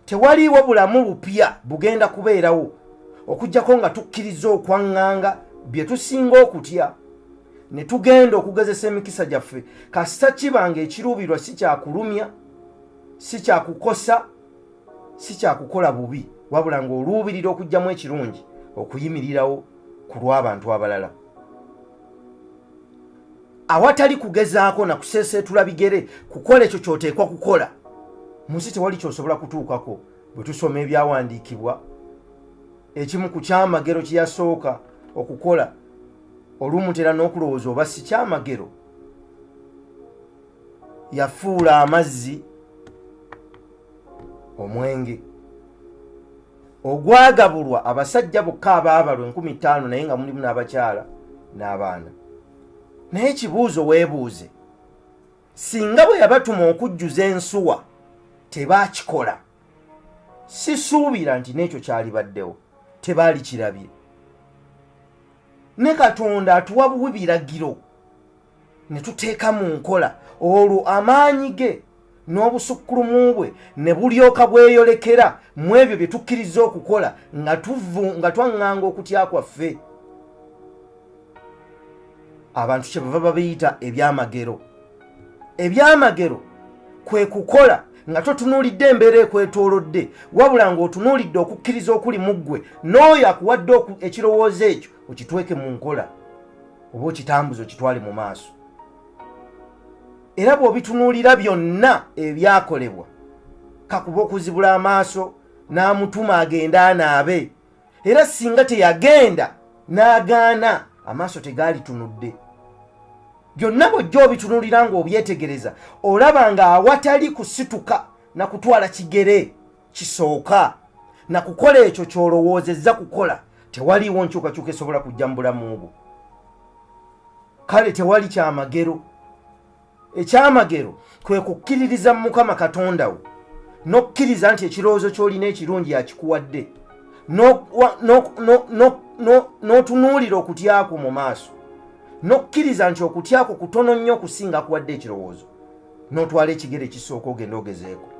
tewaliwo bulamu bupya bugenda kubeerawo okujjako nga tukkiriza okwaŋŋanga bye tusinga okutya ne tugenda okugezesa emikisa gyaffe kasita kibanga ekiruubirwa si kyakulumya si kyakukosa si kyakukola bubi wabula ng'oluubirira okugyamu ekirungi okuyimirirawo ku lw'abantu abalala. Awatali kugezaako na kuseeseetula bigere kukola ekyo ky'oteekwa kukola, mu nsi tewali ky'osobola kutuukako. Bwe tusoma ebyawandiikibwa, ekimu ku kyamagero kye yasooka okukola olumutera n'okulowooza oba si kyamagero, yafuula amazzi omwenge ogwagabulwa abasajja bokka abaabalwa 5000 naye nga mulimu n'abakyala n'abaana. Naye ekibuuzo weebuuze, singa bwe yabatuma okujjuza ensuwa tebaakikola, sisuubira nti n'ekyo kyalibaddewo, tebaali kirabye. Ne Katonda atuwa buwi biragiro ne tuteeka mu nkola, olwo amaanyi ge n'obusukkulumu bwe ne bulyoka bweyolekera mu ebyo bye tukkiriza okukola nga twaŋŋanga okutya kwaffe. Abantu kye bava babiyita ebyamagero. Ebyamagero kwe kukola nga totunuulidde embeera ekwetoolodde, wabula ng'otunuulidde okukkiriza okuli mu ggwe, n'oyo akuwadde ekirowoozo ekyo okitweke mu nkola oba okitambuze okitwale mu maaso. Era bw'obitunuulira byonna ebyakolebwa, kakuba okuzibula amaaso n'amutuma agenda anaabe, era singa teyagenda n'agaana, amaaso tegaalitunudde. Byonna bw'ojja obitunuulira ng'obyetegereza, olaba nga awatali kusituka na kutwala kigere kisooka na kukola ekyo ky'olowoozezza kukola, tewaliiwo nkyukakyuka esobola kujja mu bulamu bwo. Kale tewali kyamagero. Ekyamagero kwe kukkiririza mu Mukama Katonda wo, n'okkiriza nti ekirowoozo ky'olina ekirungi yakikuwadde, n'otunuulira okutyako mu maaso, n'okkiriza nti okutyako kutono nnyo okusinga akuwadde ekirowoozo, n'otwala ekigere kisooka ogenda ogezeeko.